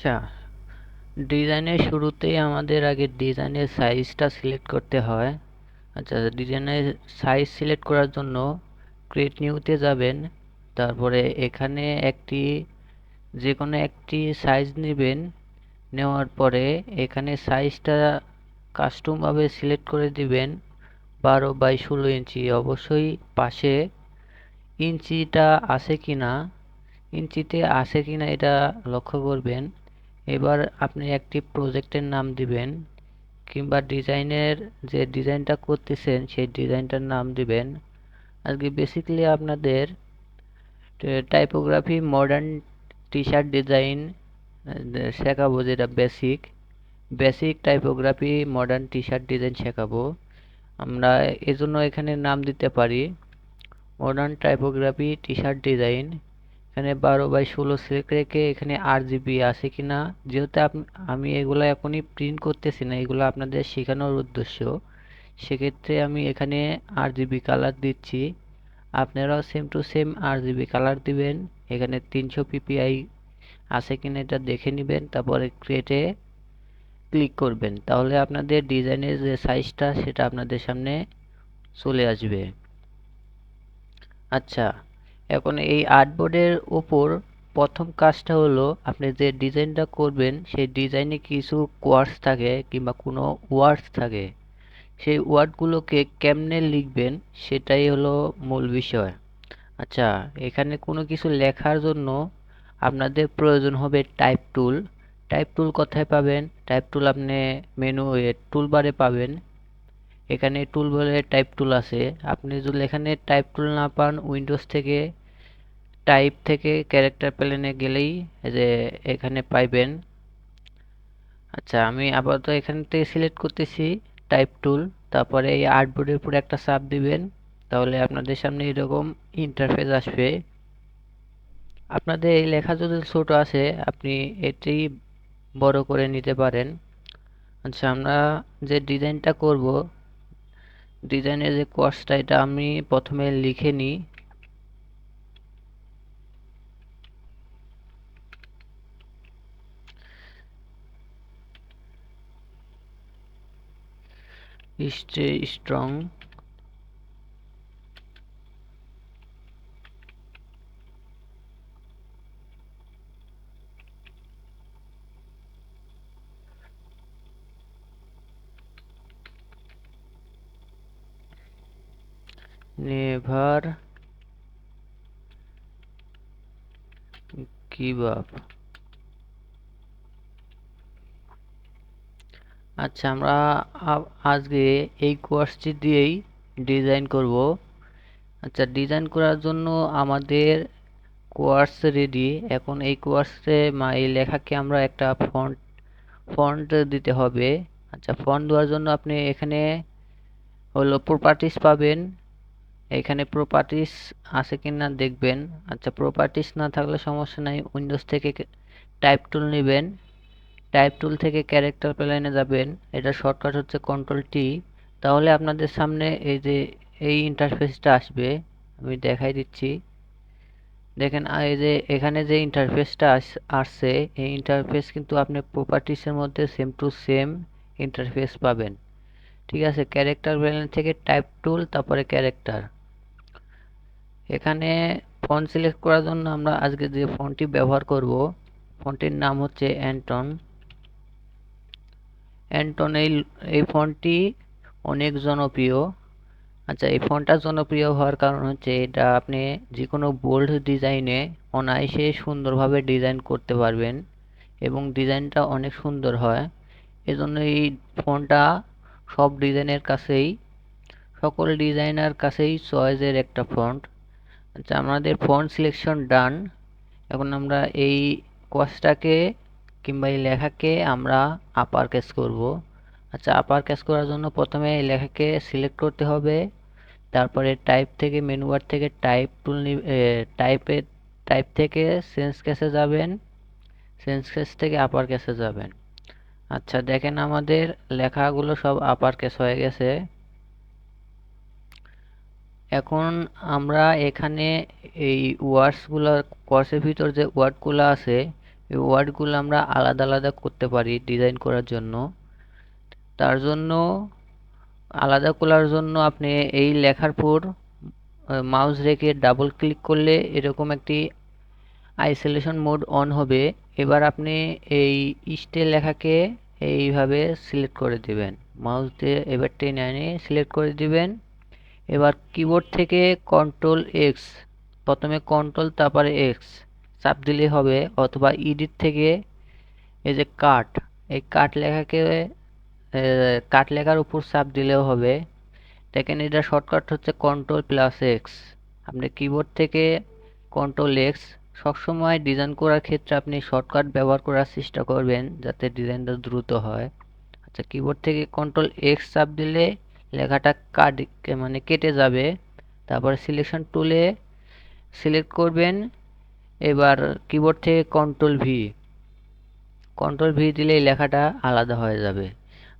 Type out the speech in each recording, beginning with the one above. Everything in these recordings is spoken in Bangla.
আচ্ছা, ডিজাইনের শুরুতেই আমাদের আগে ডিজাইনের সাইজটা সিলেক্ট করতে হয়। আচ্ছা, ডিজাইনের সাইজ সিলেক্ট করার জন্য ক্রিয়েট নিউতে যাবেন। তারপরে এখানে যে কোনো একটি সাইজ নেবেন। নেওয়ার পরে এখানে সাইজটা কাস্টমভাবে সিলেক্ট করে দিবেন 12 বাই 16 ইঞ্চি। অবশ্যই পাশে ইঞ্চিটা আছে কিনা ইঞ্চিতে আছে কিনা এটা লক্ষ্য করবেন। এবার আপনি একটি প্রজেক্টের নাম দিবেন, কিংবা ডিজাইনের যে ডিজাইনটা করতেছেন সেই ডিজাইনটার নাম দিবেন। আজকে বেসিক্যালি আপনাদের typography modern T shirt design শেখাবো, যেটা basic basic typography modern T shirt design শেখাবো। আমরা এজন্য এখানে নাম দিতে পারি modern typography T shirt design. এখানে 12 বাই 16 সিলেক্ট রেখে এখানে RGB আছে কিনা, যেহেতু আমি এগুলো এখনই প্রিন্ট করতেছি না, এগুলো আপনাদের শেখানোর উদ্দেশ্য, সেক্ষেত্রে আমি এখানে RGB কালার দিচ্ছি। আপনারাও same to same RGB colour দিবেন। এখানে 300 ppi আছে কিনা এটা দেখে নেবেন, তারপরে ক্রিয়েটে ক্লিক করবেন। তাহলে আপনাদের ডিজাইনের যে সাইজটা সেটা আপনাদের সামনে চলে আসবে। আচ্ছা, এখন এই আর্টবোর্ডের উপর প্রথম কাজটা হলো, আপনি যে ডিজাইনটা করবেন সেই ডিজাইনে কিছু কোয়ার্ডস থাকে কিংবা কোনো ওয়ার্ডস থাকে, সেই ওয়ার্ডগুলোকে কেমনে লিখবেন সেটাই হলো মূল বিষয়। আচ্ছা, এখানে কোনো কিছু লেখার জন্য আপনাদের প্রয়োজন হবে টাইপ টুল। টাইপ টুল কোথায় পাবেন? টাইপ টুল আপনি মেনু টুল বারে পাবেন। এখানে টুল বলে টাইপ টুল আছে। আপনি যদি এখানে টাইপ টুল না পান, উইন্ডোজ থেকে টাইপ থেকে ক্যারেক্টার প্লেনে গেলেই যে এখানে পাইবেন। আচ্ছা, আমি আপাতত এখান থেকে সিলেক্ট করতেছি টাইপ টুল। তারপরে এই আর্টবোর্ডের উপরে একটা চাপ দিবেন, তাহলে আপনাদের সামনে এরকম ইন্টারফেস আসবে। আপনাদের এই লেখা যদি ছোট আসে, আপনি এটি বড় করে নিতে পারেন। আচ্ছা, আমরা যে ডিজাইনটা করব, ডিজাইনের যে কোর্সটা, এটা আমি প্রথমে লিখে নিই। Stay strong. Never give up. আচ্ছা, আমরা আজকে এই কোর্সটি দিয়েই ডিজাইন করব। আচ্ছা, ডিজাইন করার জন্য আমাদের কোর্স রেডি। এখন এই কোর্সে এই লেখাকে আমরা একটা ফন্ট দিতে হবে। আচ্ছা, ফন্ট দেওয়ার জন্য আপনি এখানে হলো প্রপার্টিস পাবেন। এখানে প্রপার্টিস আছে কিনা দেখবেন। আচ্ছা, প্রপার্টিস না থাকলে সমস্যা নাই, উইন্ডোজ থেকে টাইপ টুল নেবেন। টাইপ টুল থেকে ক্যারেক্টার প্লেনে যাবেন, এটা শর্টকাট হচ্ছে কন্ট্রোল T। তাহলে আপনাদের সামনে এই ইন্টারফেসটা আসবে। আমি দেখাই দিচ্ছি। দেখেন, এই যে এখানে যে ইন্টারফেসটা আসছে, এই ইন্টারফেস কিন্তু আপনি প্রপার্টিসের মধ্যে সেম টু সেম ইন্টারফেস পাবেন। ঠিক আছে, ক্যারেক্টার প্লেন থেকে টাইপ টুল, তারপরে ক্যারেক্টার। এখানে ফন্ট সিলেক্ট করার জন্য আমরা আজকে যে ফন্টটি ব্যবহার করব, ফন্টটির নাম হচ্ছে অ্যান্টন। অ্যান্টন এই ফন্টটি অনেক জনপ্রিয়। আচ্ছা, এই ফন্টটা জনপ্রিয় হওয়ার কারণ হচ্ছে এটা আপনি যে কোনো বোল্ড ডিজাইনে অনায়াসে সুন্দরভাবে ডিজাইন করতে পারবেন, এবং ডিজাইনটা অনেক সুন্দর হয়। এজন্য এই ফন্টটা সব ডিজাইনের কাছেই, সকল ডিজাইনার কাছেই চয়েসের একটা ফন্ট। আচ্ছা, আমাদের ফন্ট সিলেকশন ডান। এখন আমরা এই কসটাকে কিংবা এই লেখাকে আমরা আপার কেস করব। আচ্ছা, আপার কেস করার জন্য প্রথমে এই লেখাকে সিলেক্ট করতে হবে। তারপরে টাইপ থেকে মেনু বার থেকে টাইপ টুল টাইপ থেকে সেন্স কেসে যাবেন। সেন্স কেস থেকে আপার কেসে যাবেন। আচ্ছা, দেখেন আমাদের লেখাগুলো সব আপার কেস হয়ে গেছে। এখন আমরা এখানে এই ওয়ার্ডসগুলো, কোর্সের ভিতর যে ওয়ার্ডগুলো আছে, এই ওয়ার্ডগুলো আমরা আলাদা আলাদা করতে পারি ডিজাইন করার জন্য। তার জন্য আলাদা করার জন্য আপনি এই লেখার উপর মাউস রেখে ডাবল ক্লিক করলে এরকম একটি আইসোলেশন মোড অন হবে। এবার আপনি এই ইস্টে লেখাকে এইভাবে সিলেক্ট করে দিবেন, মাউস দিয়ে এবার টেনে এনে সিলেক্ট করে দিবেন। এবার কিবোর্ড থেকে কন্ট্রোল এক্স, প্রথমে কন্ট্রোল তারপরে এক্স চাপ দিলে হবে, অথবা ইডিট থেকে এই যে কাট, এই কাট লেখাকে কাট লেখার উপর চাপ দিলেও হবে। দেখেন এটা শর্টকাট হচ্ছে কন্ট্রোল প্লাস এক্স। আপনি কিবোর্ড থেকে কন্ট্রোল এক্স, সবসময় ডিজাইন করার ক্ষেত্রে আপনি শর্টকাট ব্যবহার করার চেষ্টা করবেন যাতে ডিজাইনটা দ্রুত হয়। আচ্ছা, কিবোর্ড থেকে কন্ট্রোল এক্স চাপ দিলে লেখাটা কেটে যাবে। তারপরে সিলেকশন টুলে সিলেক্ট করবেন। এবার কিবোর্ড থেকে কন্ট্রোল ভি দিলে এই লেখাটা আলাদা হয়ে যাবে।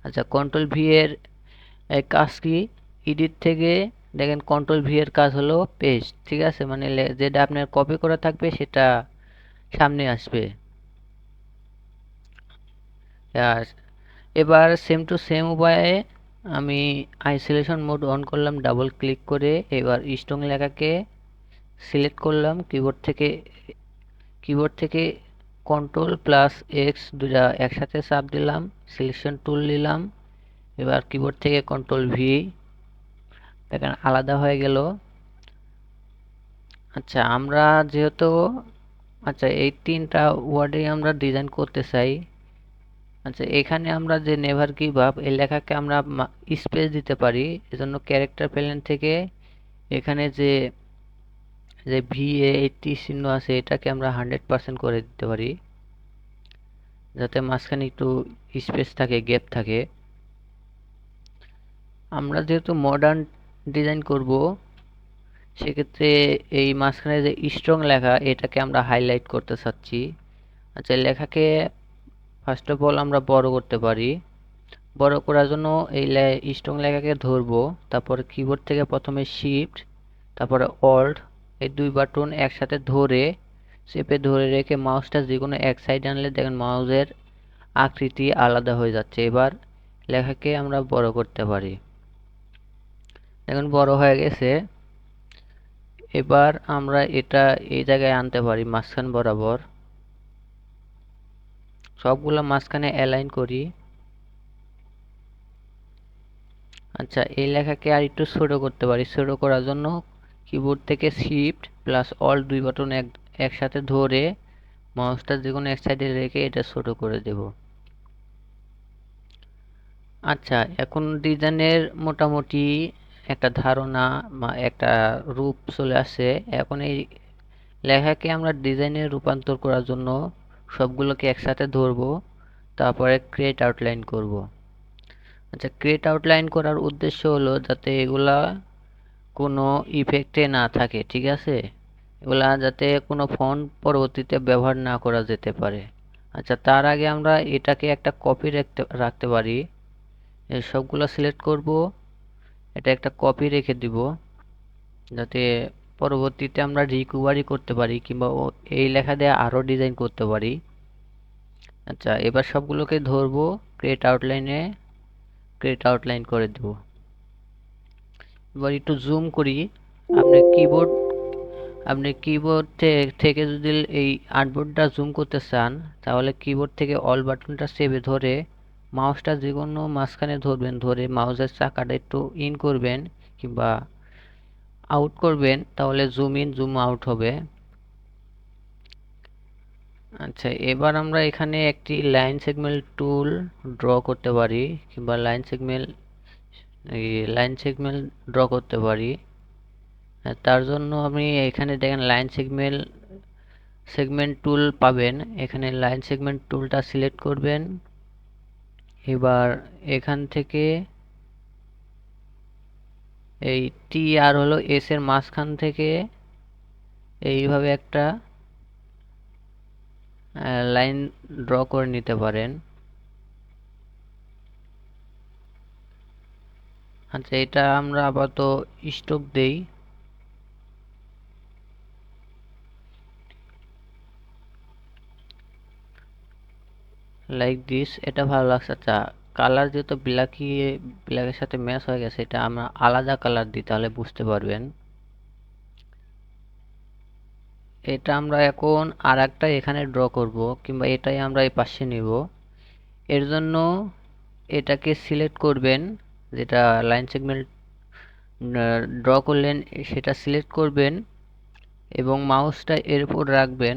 আচ্ছা, কন্ট্রোল ভি এর কাজ কি? এডিট থেকে দেখেন কন্ট্রোল ভি এর কাজ হলো পেস্ট, ঠিক আছে, মানে যেটা আপনার কপি করা থাকবে সেটা সামনে আসবে। আর এবার সেম টু সেম উপায়ে আমি আইসোলেশন মোড অন করলাম ডাবল ক্লিক করে। এবার স্ট্রং লেখাকে সিলেক্ট করলাম কিবোর্ড থেকে কন্ট্রোল প্লাস এক্স দুটা একসাথে চাপ দিলাম, সিলেকশন টুল নিলাম। এবার কিবোর্ড থেকে কন্ট্রোল ভি, দেখেন আলাদা হয়ে গেল। আচ্ছা, আমরা যেহেতু এই তিনটা ওয়ার্ডে আমরা ডিজাইন করতে চাই। আচ্ছা, এখানে আমরা যে নেভার গিভ আপ এই লেখাকে আমরা স্পেস দিতে পারি। এজন্য ক্যারেক্টার প্যানেল থেকে এখানে যে যে VAT চিহ্ন আছে এটাকে আমরা 100% করে দিতে পারি, যাতে মাঝখানে একটু স্পেস থাকে, গ্যাপ থাকে। আমরা যেহেতু মডার্ন ডিজাইন করব, সেক্ষেত্রে এই মাঝখানে যে স্ট্রং লেখা এটাকে আমরা হাইলাইট করতে চাচ্ছি। আচ্ছা, লেখাকে ফার্স্ট অফ অল আমরা বড় করতে পারি। বড় করার জন্য এই স্ট্রং লেখাকে ধরবো, তারপরে কিবোর্ড থেকে প্রথমে শিফট তারপরে অল্ট, এই দুই বাটন একসাথে ধরে চেপে ধরে রেখে মাউসটা যে কোনো এক সাইডে আনলে দেখেন মাউসের আকৃতি আলাদা হয়ে যাচ্ছে। এবার লেখাকে আমরা বড় করতে পারি, দেখুন বড় হয়ে গেছে। এবার আমরা এটা এই জায়গায় আনতে পারি মাঝখান বরাবর, সবগুলো মাঝখানে অ্যালাইন করি। আচ্ছা, এই লেখাকে আর একটু ছোট করতে পারি। ছোট করার জন্য কিবোর্ড থেকে শিফট প্লাস অল্ট দুই বাটন একসাথে ধরে মাউসটা যে কোনো এক সাইডে রেখে এটা ছোট করে দেব। আচ্ছা, এখন ডিজাইনের মোটামুটি একটা ধারণা বা একটা রূপ চলে আসছে। এখন এই লেখাকে আমরা ডিজাইনে রূপান্তর করার জন্য সবগুলোকে একসাথে ধরবো, তারপরে ক্রিয়েট আউটলাইন করব। আচ্ছা, ক্রিয়েট আউটলাইন করার উদ্দেশ্য হলো যাতে এগুলা কোনো ইফেক্টে না থাকে, ঠিক আছে, এগুলা যাতে কোনো ফন্ট পরবর্তীতে ব্যবহার না করা যেতে পারে। আচ্ছা, তার আগে আমরা এটাকে একটা কপি রাখতে পারি। এই সবগুলো সিলেক্ট করব, এটা একটা কপি রেখে দিব যাতে পরবর্তীতে আমরা রিকভারি করতে পারি কিংবা এই লেখা দিয়ে আরও ডিজাইন করতে পারি। আচ্ছা, এবার সবগুলোকে ধরবো, ক্রিয়েট আউটলাইন করে দেব। এবার একটু জুম করি। আপনি কিবোর্ড থেকে যদি এই আর্টবোর্ডটা জুম করতে চান, তাহলে কিবোর্ড থেকে অল বাটনটা চেপে ধরে মাউসটা যে কোনো মাঝখানে ধরবেন, ধরে মাউসের চাকাটা একটু ইন করবেন কিংবা আউট করবেন, তাহলে জুম ইন জুম আউট হবে। আচ্ছা, এবার আমরা এখানে একটি লাইন সেগমেন্ট টুল ড্র করতে পারি কিংবা লাইন সেগমেন্ট ড্র করতে পারি। তার জন্য আমি এখানে দেখেন সেগমেন্ট টুল পাবেন। এখানে লাইন সেগমেন্ট টুলটা সিলেক্ট করবেন। এবার এখান থেকে এই টি আর হলো এস এর মাঝখান থেকে এইভাবে একটা লাইন ড্র করে নিতে পারেন। আচ্ছা, এটা আমরা আপাতত স্টপ দেই। লাইক দিস, এটা ভালো লাগছে। আচ্ছা, কালার যেহেতু ব্ল্যাকের সাথে ম্যাচ হয়ে গেছে, এটা আমরা আলাদা কালার দিই, তাহলে বুঝতে পারবেন। এটা আমরা এখন আর একটা এখানে ড্র করব, কিংবা এটাই আমরা এই পাশে নিব। এর জন্য এটাকে সিলেক্ট করবেন, যেটা লাইন সেগমেন্ট ড্র করলেন সেটা সিলেক্ট করবেন এবং মাউসটা এর উপর রাখবেন।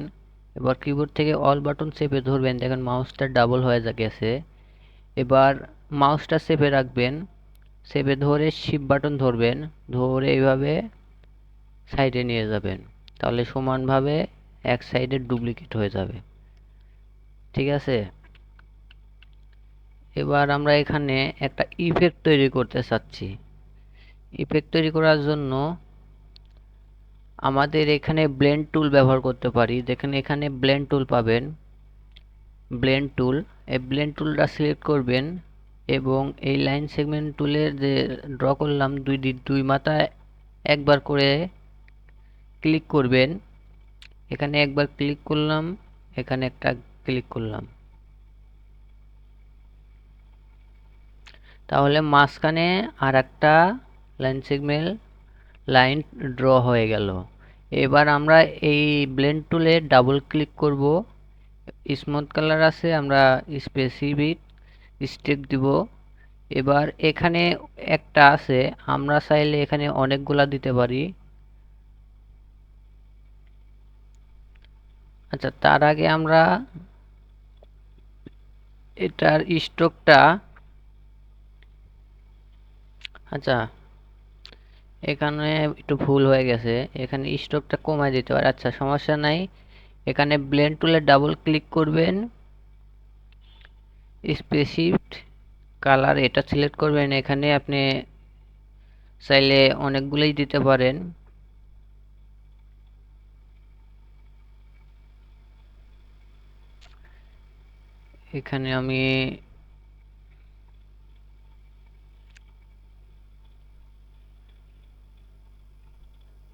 এবার কিবোর্ড থেকে অল বাটন চেপে ধরবেন, দেখেন মাউসটা ডাবল হয়ে গেছে। এবার মাউসটা চেপে রাখবেন, চেপে ধরে শিফট বাটন ধরবেন, ধরে এইভাবে সাইডে নিয়ে যাবেন, তাহলে সমানভাবে এক সাইডে ডুপ্লিকেট হয়ে যাবে। ঠিক আছে, এবার আমরা এখানে একটা ইফেক্ট তৈরি করতে চাচ্ছি। ইফেক্ট তৈরি করার জন্য আমাদের এখানে ব্লেন্ড টুল ব্যবহার করতে পারি। দেখেন এখানে ব্লেন্ড টুল পাবেন, ব্লেন্ড টুল। এই ব্লেন্ড টুলটা সিলেক্ট করবেন এবং এই লাইন সেগমেন্ট টুলের যে ড্র করলাম দুই মাথায় একবার করে ক্লিক করবেন। এখানে একবার ক্লিক করলাম, এখানে একটা ক্লিক করলাম, তাহলে মাঝখানে আর একটা লাইন সেগমেন্ট লাইন ড্র হয়ে গেল। এবার আমরা এই ব্লেন্ড টুলে ডাবল ক্লিক করব, স্মুথ কালার আছে, আমরা স্পেসিফিক স্টেক দিব। এবার এখানে একটা আছে, আমরা চাইলে এখানে অনেকগুলা দিতে পারি। আচ্ছা, তার আগে আমরা এটার স্ট্রোকটা, আচ্ছা এখানে একটু ভুল হয়ে গেছে, এখানে স্ট্রোকটা কমায় দিতে পারে। আচ্ছা, সমস্যা নাই। এখানে ব্লেন্ড টুলে ডাবল ক্লিক করবেন, স্পেসিফিক কালার এটা সিলেক্ট করবেন। এখানে আপনি চাইলে অনেকগুলোই দিতে পারেন। এখানে আমি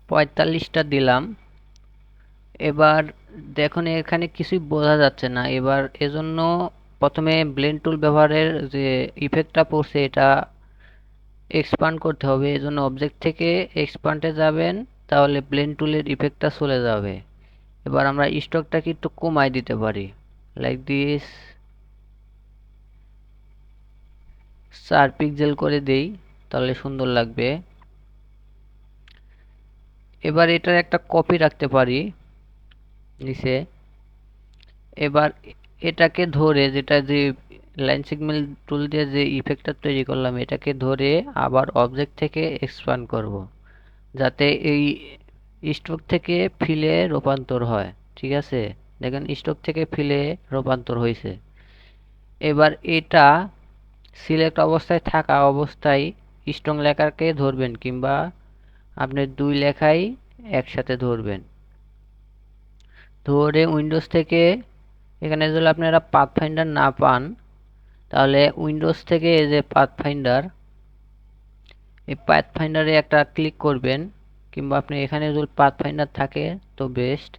45টা দিলাম। এবার দেখুন এখানে কিছুই বোঝা যাচ্ছে না। এবার এজন্য প্রথমে ব্লেন্ড টুল ব্যবহারের যে ইফেক্টটা পড়ছে এটা এক্সপান্ড করতে হবে। এজন্য অবজেক্ট থেকে এক্সপান্ডে যাবেন, তাহলে ব্লেন্ড টুলের ইফেক্টটা চলে যাবে। এবার আমরা স্ট্রোকটাকে একটু কমাই দিতে পারি, লাইক দিস, 4 পিক্সেল করে দেই, তাহলে সুন্দর লাগবে। এবার এটার একটা কপি রাখতে পারি নিচে। এবার এটাকে ধরে, যেটা যে লাইন সেগমেন্ট টুল দিয়ে যে ইফেক্টটা তৈরি করলাম, এটাকে ধরে আবার অবজেক্ট থেকে এক্সপান্ড করব, যাতে এই স্ট্রোক থেকে ফিলে রূপান্তর হয়। ঠিক আছে, দেখেন স্ট্রোক থেকে ফিলে রূপান্তর হয়েছে। এবার এটা সিলেক্ট অবস্থায় থাকা অবস্থায় স্ট্রং লেখাকে ধরবেন, কিংবা আপনি দুই লেখাই একসাথে ধরবেন। ধরে উইন্ডোজ থেকে, এখানে যদি আপনারা পাথফাইন্ডার না পান, তাহলে উইন্ডোজ থেকে এই যে পাথফাইন্ডার, এই পাথফাইন্ডারে একটা ক্লিক করবেন, কিংবা আপনি এখানে যদি পাথফাইন্ডার থাকে তো বেস্ট।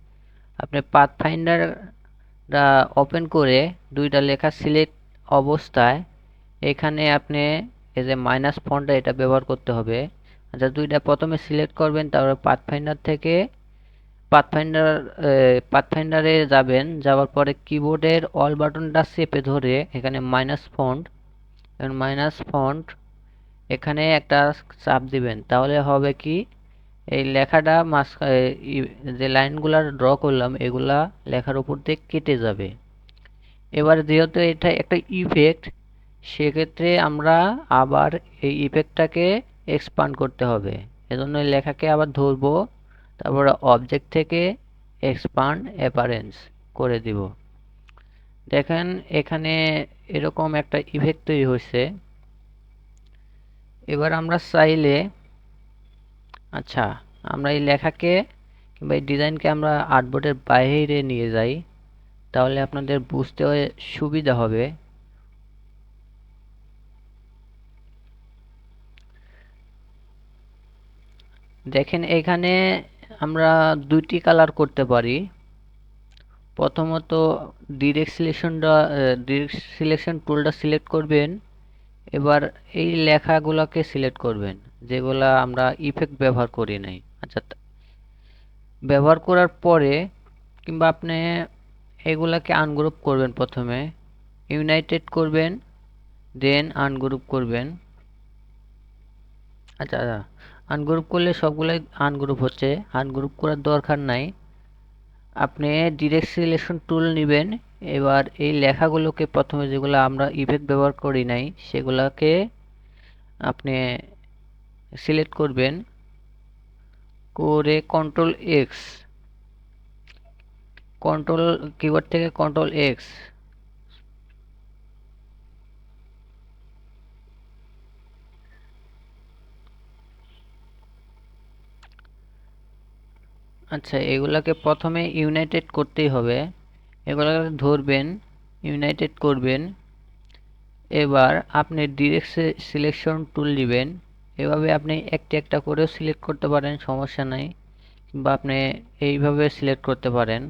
আপনি পাথফাইন্ডারটা ওপেন করে দুইটা লেখা সিলেক্ট অবস্থায় এখানে আপনি এই যে মাইনাস ফন্টটা এটা ব্যবহার করতে হবে। আচ্ছা, দুইটা প্রথমে সিলেক্ট করবেন, তারপর পাথফাইন্ডার থেকে পাথফাইন্ডার পাথফাইন্ডারে যাবেন, যাওয়ার পরে কিবোর্ডের অল বাটনটা চেপে ধরে এখানে মাইনাস ফন্ট এখানে একটা চাপ দিবেন, তাহলে হবে কি, এই লেখাটা যে লাইনগুলা ড্র করলাম এগুলা লেখার উপর দিয়ে কেটে যাবে। এবার যেহেতু এটা একটা ইফেক্ট, সেক্ষেত্রে আমরা আবার এই ইফেক্টটাকে এক্সপান্ড করতে হবে। এজন্য এই লেখাকে আবার ধরবো, তারপরে অবজেক্ট থেকে এক্সপান্ড অ্যাপারেন্স করে দিব। দেখেন এখানে এরকম একটা ইফেক্ট তৈরি হয়েছে। এবার আমরা চাইলে, আচ্ছা, আমরা এই লেখাকে কিংবা এই ডিজাইনকে আমরা আর্টবোর্ডের বাইরে নিয়ে যাই, তাহলে আপনাদের বুঝতে সুবিধা হবে। দেখেন এখানে আমরা দুইটি কালার করতে পারি। প্রথমত ডিরেক্ট সিলেকশন টুলটা সিলেক্ট করবেন। এবার এই লেখাগুলোকে সিলেক্ট করবেন যেগুলা আমরা ইফেক্ট ব্যবহার করি নাই। আচ্ছা, ব্যবহার করার পরে কিংবা আপনি এগুলাকে আনগ্রুপ করবেন। প্রথমে ইউনাইটেড করবেন, দেন আনগ্রুপ করবেন। আচ্ছা, আনগ্রুপ করলে সবগুলাই আনগ্রুপ হচ্ছে, আনগ্রুপ করার দরকার নাই। আপনি ডিরেক্ট সিলেকশন টুল নেবেন। এবার এই লেখাগুলোকে প্রথমে যেগুলো আমরা ইফেক্ট ব্যবহার করি নাই সেগুলোকে আপনি সিলেক্ট করবেন, করে কন্ট্রোল এক্স, কন্ট্রোল কিবোর্ড থেকে কন্ট্রোল এক্স। আচ্ছা, এগুলাকে প্রথমে ইউনাইটেড করতেই হবে। এগুলাকে ধরবেন, ইউনাইটেড করবেন। এবার আপনি ডিরেক্ট সিলেকশন টুল নেবেন। এভাবে আপনি একটা একটা করেও সিলেক্ট করতে পারেন, সমস্যা নাই। বা আপনি এইভাবে সিলেক্ট করতে পারেন।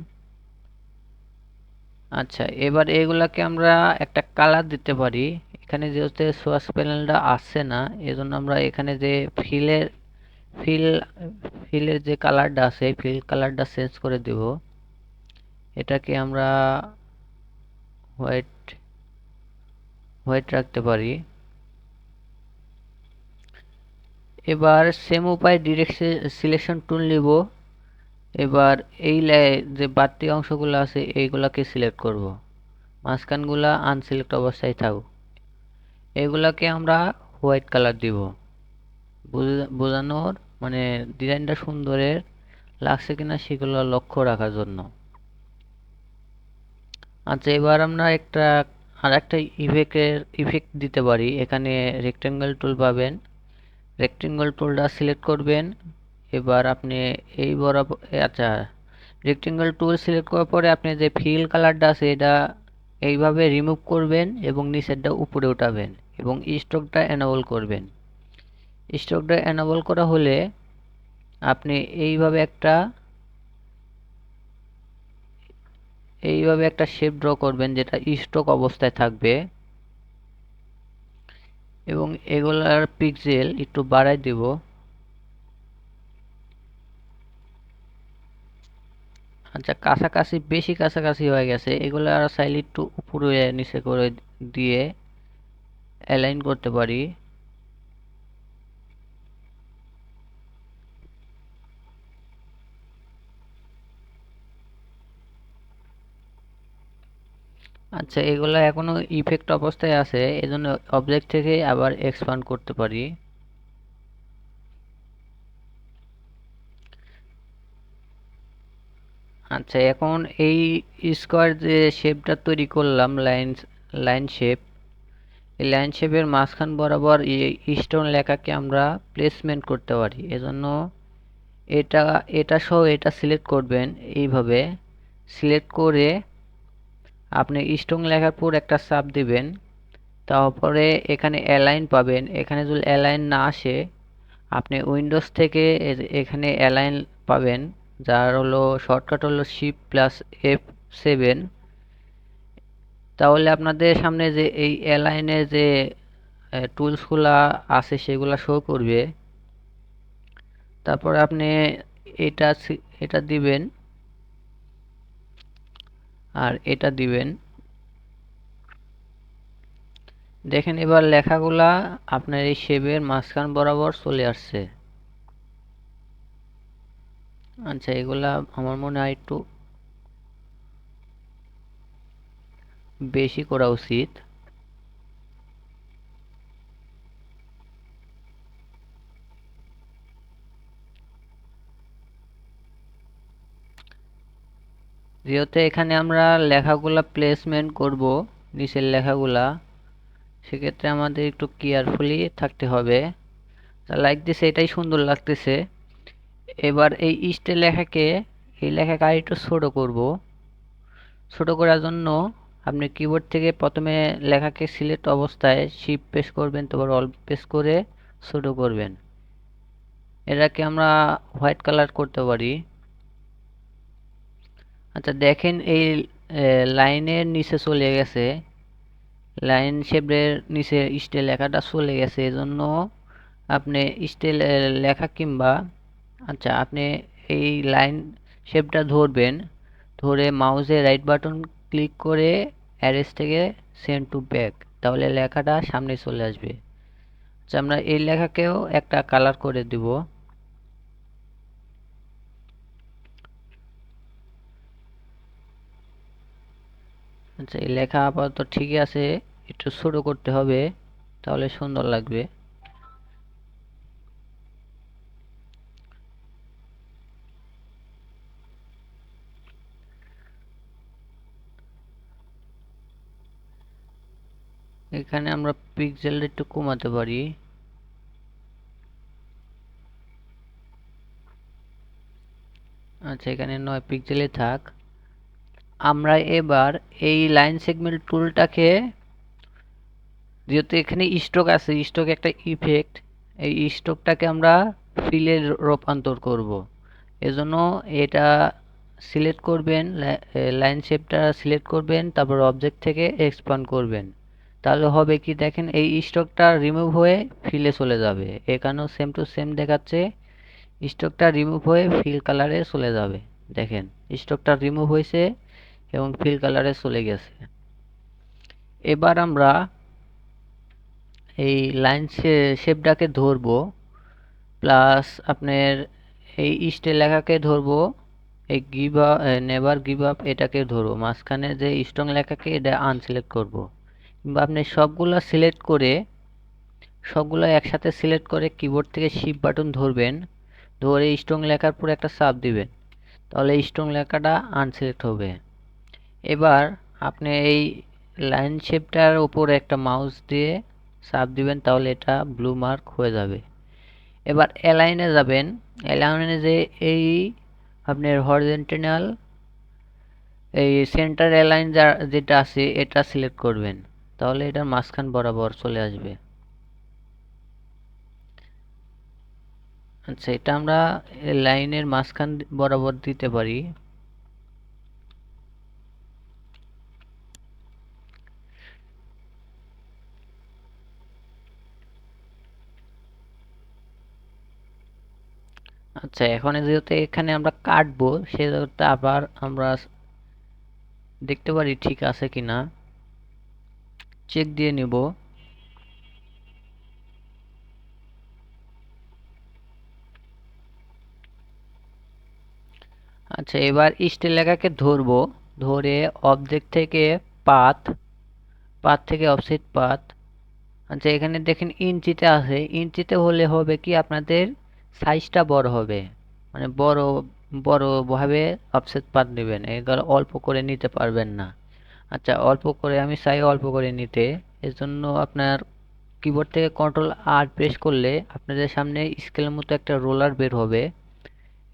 আচ্ছা, এবার এগুলাকে আমরা একটা কালার দিতে পারি। এখানে যেহেতু সোর্স প্যানেলটা আসছে না, এজন্য আমরা এখানে যে ফিল ফিলের যে কালারটা আছে ফিল কালারটা চেঞ্জ করে দেব। এটাকে আমরা হোয়াইট হোয়াইট রাখতে পারি। এবার সেম উপায় ডিরেক্ট সিলেকশন টুল নিব। এবার এই যে বাড়তি অংশগুলো আছে এইগুলাকে সিলেক্ট করব, মাঝখানগুলা আনসিলেক্ট অবস্থায় থাকুক। এগুলাকে আমরা হোয়াইট কালার দিব, বোঝানোর মানে ডিজাইনটা সুন্দরের লাগছে কিনা সেগুলো লক্ষ্য রাখার জন্য। আচ্ছা, এবার আমরা আরেকটা ইফেক্ট দিতে পারি। এখানে রেক্টেঙ্গেল টুল পাবেন, রেক্টেঙ্গেল টুলটা সিলেক্ট করবেন। এবার আপনি এই বরাবর, আচ্ছা, রেক্টেঙ্গেল টুল সিলেক্ট করার পরে আপনি যে ফিল কালারটা আছে এটা এইভাবে রিমুভ করবেন এবং নিচেরটা উপরে উঠাবেন এবং স্ট্রোকটা এনেবল করবেন। স্ট্রোকটা এনেবল করা হলে আপনি এইভাবে একটা শেপ ড্র করবেন যেটা স্ট্রোক অবস্থায় থাকবে এবং এগুলার পিক্সেল একটু বাড়াই দেব। আচ্ছা, কাছাকাছি, বেশি কাছাকাছি হয়ে গেছে। এগুলো আর চাইলে একটু উপরে নিচে করে দিয়ে অ্যালাইন করতে পারি। আচ্ছা, এগুলো এখনো ইফেক্ট অবস্থায় আছে, এজন্য অবজেক্ট থেকে আবার এক্সপান্ড করতে পারি। আচ্ছা, এখন এই স্কোয়ার যে শেপটা তৈরি করলাম, লাইন শেপ, এই লাইন শেপের মাঝখান বরাবর এই স্টোন লেখাকে আমরা প্লেসমেন্ট করতে পারি। এজন্য এটা এটা সহ এটা সিলেক্ট করবেন। এইভাবে সিলেক্ট করে আপনি স্টোন লেখার পর একটা চাপ দিবেন। তারপরে এখানে অ্যালাইন পাবেন। এখানে যদি অ্যালাইন না আসে আপনি উইন্ডোজ থেকে এখানে অ্যালাইন পাবেন, যার হলো শর্টকাট হলো Shift+F7। তাহলে আপনাদের সামনে যে এই অ্যালাইনের যে টুলসগুলা আছে সেগুলা শো করবে। তারপর আপনি এটা দিবেন আর এটা দিবেন। দেখেন এবার লেখাগুলা আপনার এই শেপের মাঝখান বরাবর চলে আসছে। আচ্ছা, এগুলা আমার মনে হয় একটু বেশি করা উচিত। যেহেতু এখানে আমরা লেখাগুলা প্লেসমেন্ট করব, নিচের লেখাগুলা, সেক্ষেত্রে আমাদের একটু কেয়ারফুলি থাকতে হবে। লাইক দিছে, এটাই সুন্দর লাগতেছে। এবার এই লেখাকে আর একটু ছোট করব। ছোট করার জন্য আপনি কিবোর্ড থেকে প্রথমে লেখাকে সিলেক্ট অবস্থায় শিফট প্রেস করবেন, তারপর অল্ট প্রেস করে ছোট করবেন। এটাকে আমরা হোয়াইট কালার করতে পারি। আচ্ছা দেখেন এই লাইনের নিচে চলে গেছে, লাইন শেপের নিচে স্টাইল লেখাটা চলে গেছে, এজন্য আপনি স্টাইল লেখা কিংবা আচ্ছা আপনি এই লাইন শেপটা ধরবেন, ধরে মাউসে রাইট বাটন ক্লিক করে অ্যারেস থেকে সেন্ড টু ব্যাক, তাহলে লেখাটা সামনে চলে আসবে। আচ্ছা আমরা এই লেখাকেও একটা কালার করে দিব। আচ্ছা এই লেখা আপাতত ঠিকই আছে, একটু ছোট করতে হবে তাহলে সুন্দর লাগবে। এখানে আমরা পিক্সেল একটু কমাতে পারি। আচ্ছা এখানে 9 পিক্সেলে থাক। আমরা এবার এই লাইন সেগমেন্ট টুলটাকে, যেহেতু এখানে স্ট্রোক আছে, স্ট্রোক একটা ইফেক্ট, এই স্ট্রোকটাকে আমরা ফিলে রূপান্তর করব। এজন্য এটা সিলেক্ট করবেন, লাইন শেপটা সিলেক্ট করবেন, তারপর অবজেক্ট থেকে এক্সপান্ড করবেন। তাহলে হবে কি দেখেন এই স্ট্রোকটা রিমুভ হয়ে ফিলে চলে যাবে। এখানেও সেম টু সেম দেখাচ্ছে, স্ট্রোকটা রিমুভ হয়ে ফিল কালারে চলে যাবে। দেখেন স্ট্রোকটা রিমুভ হয়েছে এবং ফিল কালারে চলে গেছে। এবার আমরা এই লাইন শেপটাকে ধরবো, প্লাস আপনার এই স্টাইল লেখাকে ধরবো, এই give up, never give up এটাকে ধরবো, মাঝখানে যে স্ট্রং লেখাকে এটা আনসিলেক্ট করব। কিংবা আপনি সবগুলো সিলেক্ট করে, সবগুলো একসাথে সিলেক্ট করে কিবোর্ড থেকে শিফট বাটন ধরবেন, ধরে স্ট্রং লেখার পর একটা চাপ দিবেন, তাহলে স্ট্রং লেখাটা আনসিলেক্ট হবে। এবার আপনি এই লাইন শেপটার উপর একটা মাউস দিয়ে চাপ দিবেন, তাহলে এটা ব্লু মার্ক হয়ে যাবে। এবার অ্যালাইনে যাবেন, অ্যালাইনে যে এই আপনার হরিজন্টাল এই সেন্টার অ্যালাইন যেটা আছে এটা সিলেক্ট করবেন, তাহলে এটার মাঝখান বরাবর চলে আসবে। আচ্ছা এটা আমরা লাইনের মাঝখান বরাবর দিতে পারি। আচ্ছা এখন যেহেতু এখানে আমরা কাটবো, সেহেতু আবার আমরা দেখতে পারি ঠিক আছে কিনা, চেক দিয়ে নিব। আচ্ছা এবার স্টাইল লেখাকে ধরবো, ধরে অবজেক্ট থেকে পাথ, পাথ থেকে অফসেট পাথ। আচ্ছা এখানে দেখেন ইঞ্চিতে আছে, ইঞ্চিতে হলে হবে কি আপনাদের সাইজটা বড় হবে, মানে বড় বড় ভাবে অফসেট পাথ নেবেন, এগুলো অল্প করে নিতে পারবেন না। আচ্ছা অল্প করে আমি চাই অল্প করে নিতে, এর জন্য আপনার কিবোর্ড থেকে কন্ট্রোল আর প্রেস করলে আপনাদের সামনে স্কেলের মতো একটা রোলার বের হবে।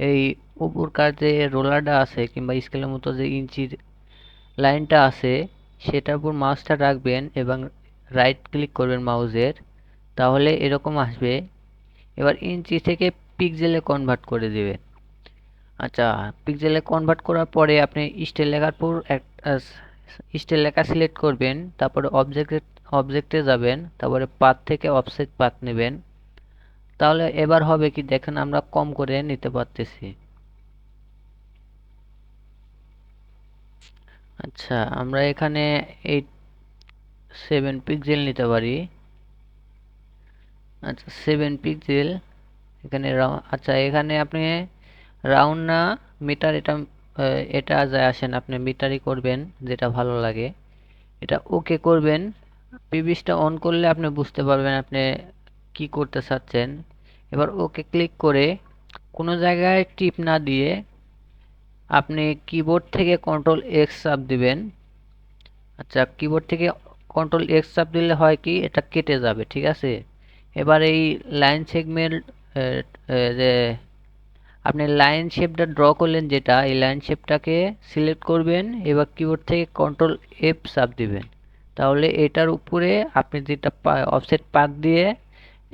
এই উপরকার যে রোলারটা আছে কিংবা স্কেলের মতো যে ইঞ্চির লাইনটা আছে, সেটার উপর মাউসটা রাখবেন এবং রাইট ক্লিক করবেন মাউসের, তাহলে এরকম আসবে। এবার ইঞ্চি থেকে পিক্সেলে কনভার্ট করে দিবেন। আচ্ছা পিক্সেলে কনভার্ট করার পরে আপনি স্টাইল লেখার পর স্টাইল লেখা সিলেক্ট করবেন, তারপরে অবজেক্টে যাবেন, তারপরে পাথ থেকে অফসেট পাথ নেবেন, তাহলে এবার হবে কি দেখেন আমরা কম করে নিতে পারতেছি। আচ্ছা আমরা এখানে 7 পিক্সেল নিতে পারি। আচ্ছা 7 পিক্সেল এখানে আচ্ছা এখানে আপনি রাউন্ড না মিটার, এটা যায় আসেন, আপনি মিটারই করবেন যেটা ভালো লাগে। এটা ওকে করবেন, পিভিসটা অন করলে আপনি বুঝতে পারবেন আপনি কি করতে চাচ্ছেন। এবার ওকে ক্লিক করে কোনো জায়গায় টিপ না দিয়ে আপনি কিবোর্ড থেকে কন্ট্রোল এক্স চাপ দিবেন। আচ্ছা কিবোর্ড থেকে কন্ট্রোল এক্স চাপ দিলে হয় কি এটা কেটে যাবে, ঠিক আছে। এবার এই লাইন সেগমেন্ট যে আপনি লাইন শেপটা ড্র করলেন, যেটা এই লাইন শেপটাকে সিলেক্ট করবেন, এবার কিবোর্ড থেকে কন্ট্রোল এফ চাপ দিবেন, তাহলে এটার উপরে আপনি যেটা অফসেট পাথ দিয়ে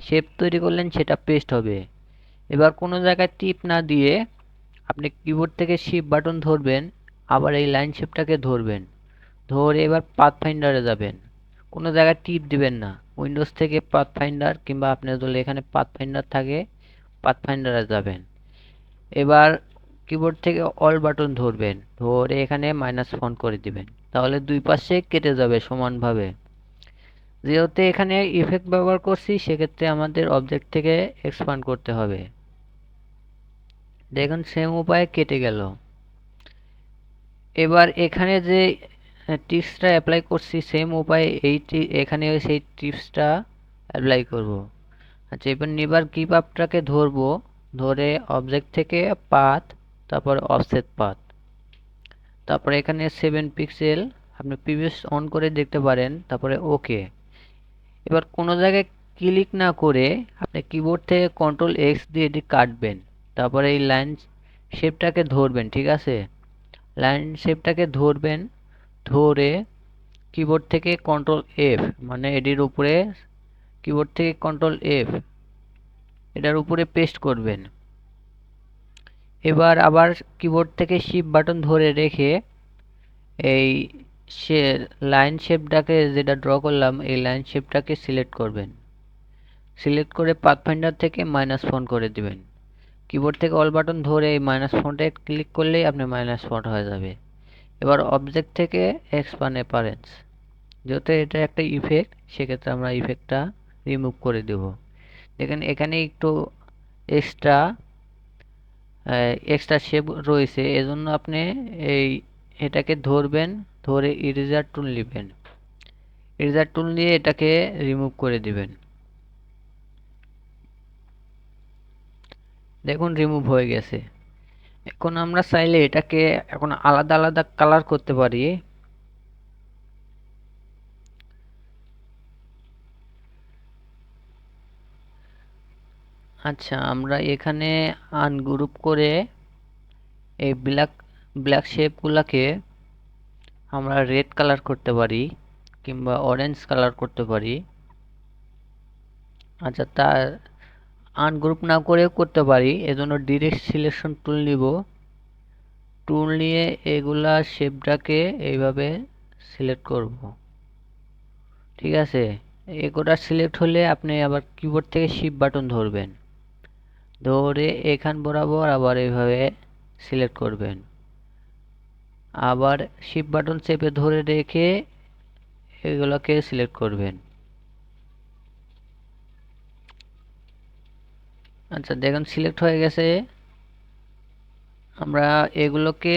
শেপ তৈরি করলেন সেটা পেস্ট হবে। এবার কোনো জায়গায় টিপ না দিয়ে আপনি কিবোর্ড থেকে শিফট বাটন ধরবেন, আবার এই লাইন শেপটাকে ধরবেন, ধরে এবার পাথ ফাইন্ডারে যাবেন। কোনো জায়গায় টিপ দিবেন না, উইন্ডোজ থেকে পাথ ফাইন্ডার কিংবা আপনার যদি এখানে পাথ ফাইন্ডার থাকে পাথ ফাইন্ডারে যাবেন। এবার কিবোর্ড থেকে অল বাটন ধরবেন, ধরে এখানে মাইনাস ফোন করে দিবেন, তাহলে দুই পাশে কেটে যাবে সমানভাবে। যেহেতু এখানে ইফেক্ট ব্যবহার করছি সেক্ষেত্রে আমাদের অবজেক্ট থেকে এক্সপান্ড করতে হবে। দেখুন সেম উপায়ে কেটে গেল। এবার এখানে যে টিপসটা অ্যাপ্লাই করছি সেম উপায়ে এখানে সেই টিপসটা অ্যাপ্লাই করব। আচ্ছা, এবার নেবার গিভ আপটাকে ধরবো, ধরে অবজেক্ট থেকে পাথ, তারপর অফসেট পাথ, তারপরে এখানে 7 পিক্সেল আপনি প্রিভিয়াস অন করে দেখতে পারেন, তারপরে ওকে। এবার কোনো জায়গায় ক্লিক না করে আপনি কিবোর্ড থেকে কন্ট্রোল এক্স দিয়ে এটি কাটবেন, তারপরে এই লাইন শেপটাকে ধরবেন, ঠিক আছে? লাইন শেপটাকে ধরবেন, ধরে কিবোর্ড থেকে কন্ট্রোল এফ, মানে এটির উপরে কিবোর্ড থেকে কন্ট্রোল এফ এটার উপরে পেস্ট করবেন। এবার আবার কিবোর্ড থেকে শিফট বাটন ধরে রেখে এই সে লাইন শেপটাকে যেটা ড্র করলাম এই লাইন শেপটাকে সিলেক্ট করবেন, সিলেক্ট করে পাথফাইন্ডার থেকে মাইনাস ফন্ট করে দিবেন। কিবোর্ড থেকে অল বাটন ধরে এই মাইনাস ফন্টে ক্লিক করলেই আপনার মাইনাস ফন্ট হয়ে যাবে। এবার অবজেক্ট থেকে এক্সপ্যান্ড অ্যাপারেন্স, যেহেতু এটা একটা ইফেক্ট সেক্ষেত্রে আমরা ইফেক্টটা রিমুভ করে দেব। দেখেন এখানে একটু এক্সট্রা এক্সট্রা শেপ রয়েছে, এজন্য আপনি এটাকে ধরবেন, ধরে ইরেজার টুল নেবেন, ইরেজার টুল নিয়ে এটাকে রিমুভ করে দিবেন। দেখুন রিমুভ হয়ে গেছে। এখন আমরা চাইলে এটাকে এখন আলাদা আলাদা কালার করতে পারি। আচ্ছা, আমরা এখানে আনগ্রুপ করে এই ব্ল্যাক ব্ল্যাক শেপগুলোকে আমরা রেড কালার করতে পারি কিংবা অরেঞ্জ কালার করতে পারি। আচ্ছা, তা আনগ্রুপ না করেও করতে পারি, এজন্য ডিরেক্ট সিলেকশন টুল নিব, টুল নিয়ে এগুলা শেপটাকে এইভাবে সিলেক্ট করব, ঠিক আছে? এগুলা সিলেক্ট হলে আপনি আবার কিবোর্ড থেকে শিফট বাটন ধরবেন, ধরে এখান বরাবর আবার এইভাবে সিলেক্ট করবেন, আবার শিফট বাটন চেপে ধরে রেখে এগুলোকে সিলেক্ট করবেন। আচ্ছা, দেখুন সিলেক্ট হয়ে গেছে। আমরা এগুলোকে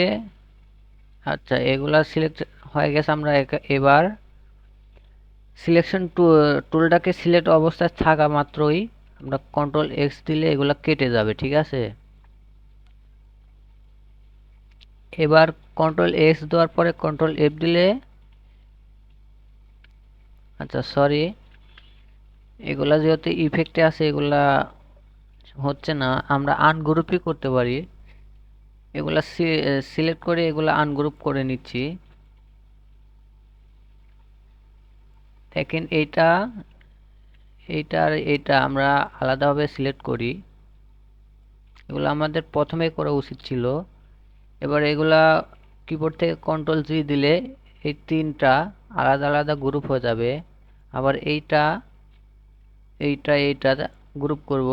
আচ্ছা এগুলা সিলেক্ট হয়ে গেছে। আমরা এবার সিলেকশন টুলটাকে সিলেক্ট অবস্থায় থাকা মাত্রই আমরা কন্ট্রোল এক্স দিলে এগুলা কেটে যাবে, ঠিক আছে? এবার কন্ট্রোল এক্স দেওয়ার পরে কন্ট্রোল এফ দিলে, আচ্ছা সরি, এগুলা যেহেতু ইফেক্টে আছে এগুলা হচ্ছে না, আমরা আনগ্রুপই করতে পারি। এগুলা সিলেক্ট করে এগুলা আনগ্রুপ করে নিচ্ছি। দেখেন এইটা আর এইটা আমরা আলাদাভাবে সিলেক্ট করি, এগুলো আমাদের প্রথমে করা উচিত ছিল। এবার এগুলা কিবোর্ড থেকে কন্ট্রোল জি দিলে এই তিনটা আলাদা আলাদা গ্রুপ হয়ে যাবে। আবার এইটা এইটা গ্রুপ করব।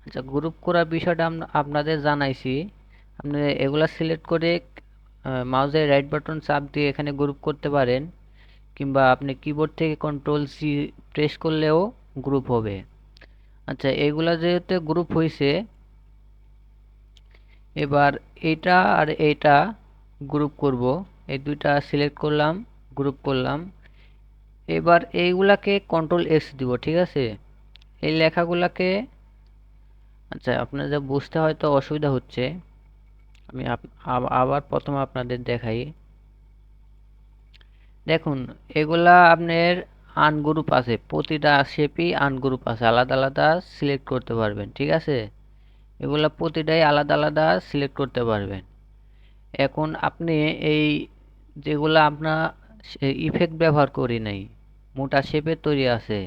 আচ্ছা, গ্রুপ করার বিষয়টা আপনাদের জানাইছি। আপনি এগুলা সিলেক্ট করে মাউসের রাইট বাটন চাপ দিয়ে এখানে গ্রুপ করতে পারেন, কিংবা আপনি কিবোর্ড থেকে কন্ট্রোল সি প্রেস করলেও গ্রুপ হবে। আচ্ছা, এগুলা যেহেতু গ্রুপ হয়েছে, এবার এইটা আর এইটা গ্রুপ করব। এই দুইটা সিলেক্ট করলাম, গ্রুপ করলাম। এবার এইগুলাকে কন্ট্রোল এক্স দিব, ঠিক আছে? এই লেখাগুলাকে, আচ্ছা আপনাদের বুঝতে হয়তো অসুবিধা হচ্ছে, আমি আবার প্রথমে আপনাদের দেখাই। দেখুন এগুলা আপনার আনগ্রুপ আছে, প্রতিটা শেপই আনগ্রুপ আছে, আলাদা আলাদা সিলেক্ট করতে পারবেন, ঠিক আছে? এগুলা প্রতিটাই আলাদা আলাদা সিলেক্ট করতে পারবেন। এখন আপনি এই যেগুলা আপনার ইফেক্ট ব্যবহার করি নাই, মোটা শেপের তৈরি আছে,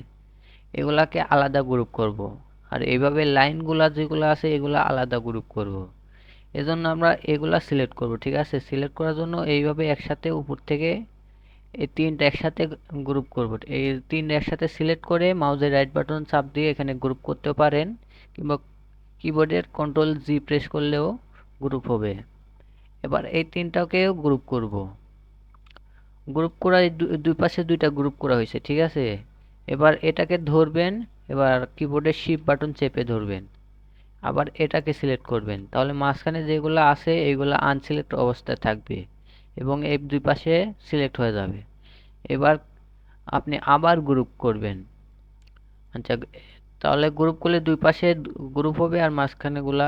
এগুলাকে আলাদা গ্রুপ করব। আর এইভাবে লাইনগুলা যেগুলো আছে এগুলা আলাদা গ্রুপ করব। এজন্য আমরা এগুলা সিলেক্ট করব। ঠিক আছে, সিলেক্ট করার জন্য এইভাবে একসাথে উপর থেকে এই তিনটা একসাথে গ্রুপ করব। এই তিনটা একসাথে সিলেক্ট করে মাউসের রাইট বাটন চাপ দিয়ে এখানে গ্রুপ করতে পারেন, কিংবা কিবোর্ডের কন্ট্রোল জি প্রেস করলেও গ্রুপ হবে। এবার এই তিনটাকেও গ্রুপ করব। গ্রুপ করা দুই পাশে দুইটা গ্রুপ করা হয়েছে। ঠিক আছে, এবার এটাকে ধরবেন, এবার কিবোর্ডের শিফট বাটন চেপে ধরবেন, আবার এটাকে সিলেক্ট করবেন, তাহলে মাঝখানে যেগুলো আছে এইগুলো আনসিলেক্ট অবস্থায় থাকবে এবং এই দুই পাশে সিলেক্ট হয়ে যাবে। এবার আপনি আবার গ্রুপ করবেন। আচ্ছা, তাহলে গ্রুপ করলে দুই পাশে গ্রুপ হবে আর মাঝখানেগুলা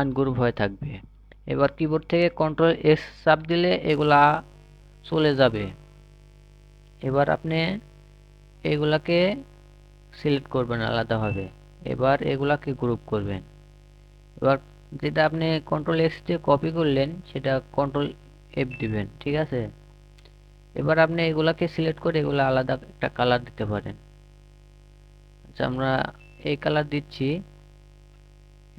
আনগ্রুপ হয়ে থাকবে। এবার কিবোর্ড থেকে কন্ট্রোল এস চাপ দিলে এগুলা চলে যাবে। এবার আপনি এগুলাকে সিলেক্ট করবেন আলাদাভাবে, এবার এগুলাকে গ্রুপ করবেন। এবার যেটা আপনি কন্ট্রোল এক্স দিয়ে কপি করলেন সেটা কন্ট্রোল এফ দিবেন। ঠিক আছে, এবার আপনি এগুলাকে সিলেক্ট করে এগুলা আলাদা একটা কালার দিতে পারেন। আচ্ছা, আমরা এই কালার দিচ্ছি,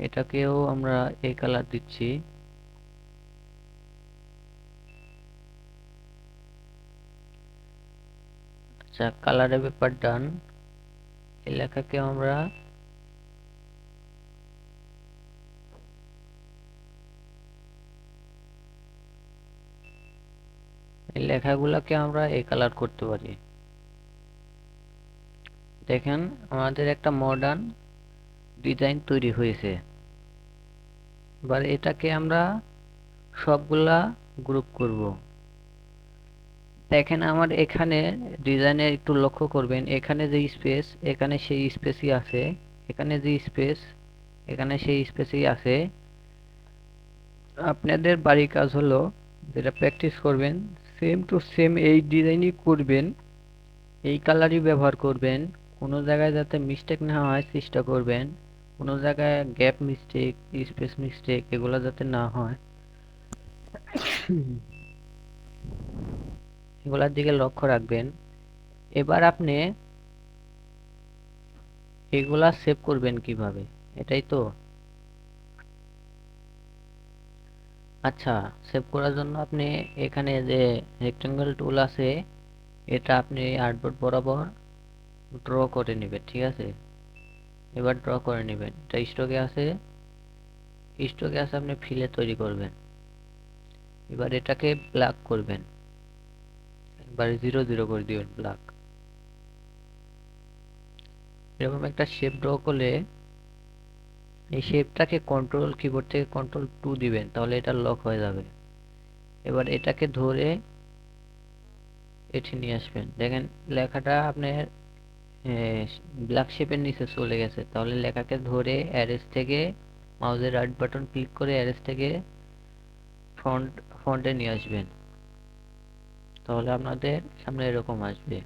এটাকেও আমরা এই কালার দিচ্ছি। আচ্ছা, কালারের ব্যাপার ডান। এই লেখাকে আমরা এই লেখাগুলোকে আমরা এই কালার করতে পারি। দেখেন আমাদের একটা মডার্ন ডিজাইন তৈরি হয়েছে। এবার এটাকে আমরা সবগুলা গ্রুপ করব। দেখেন আমার এখানে ডিজাইনে একটু লক্ষ্য করবেন, এখানে যে স্পেস এখানে সেই স্পেসই আছে, এখানে যে স্পেস এখানে সেই স্পেসই আছে। আপনাদের বাড়ির কাজ হলো যেটা প্র্যাকটিস করবেন, সেম টু সেম এই ডিজাইনই করবেন, এই কালারই ব্যবহার করবেন। কোনো জায়গায় যাতে মিস্টেক না হয় চেষ্টা করবেন, কোনো জায়গায় গ্যাপ মিস্টেক, স্পেস মিস্টেক এগুলো যাতে না হয় এগুলার দিকে লক্ষ্য রাখবেন। এবার আপনি এগুলা সেভ করবেন কিভাবে, এটাই তো। আচ্ছা, সেভ করার জন্য আপনি এখানে যে রেক্টেঙ্গেল টুল আছে এটা আপনি আর্টবোর্ড বরাবর ড্র করে নেবেন। ঠিক আছে, এবার ড্র করে নেবেন, এটা স্টকে আছে, আপনি ফিলে তৈরি করবেন। এবার এটাকে ব্ল্যাক করবেন, এবার 0 0 করে দিবেন ব্ল্যাক। এরকম একটা শেপ ড্র করলে এই শেপটাকে কন্ট্রোল কিবোর্ড থেকে কন্ট্রোল 2 দিবেন, তাহলে এটা লক হয়ে যাবে। এবার এটাকে ধরে এটি নিয়ে আসবেন। দেখেন লেখাটা আপনার ব্ল্যাক শেপের নিচে চলে গেছে, তাহলে লেখাকে ধরে অ্যারেঞ্জ থেকে মাউসের রাইট বাটন ক্লিক করে অ্যারেঞ্জ থেকে ফন্টে নিয়ে আসবেন, তাহলে আপনাদের সামনে এরকম আসবে।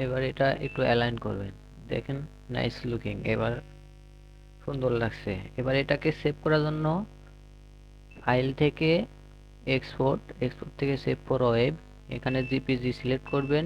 এবার এটা একটু অ্যালাইন করবেন, দেখেন নাইস লুকিং, এবার সুন্দর লাগছে। এবার এটাকে সেভ করার জন্য ফাইল থেকে এক্সপোর্ট থেকে সেভ ফর ওয়েব, এখানে জিপিজি সিলেক্ট করবেন,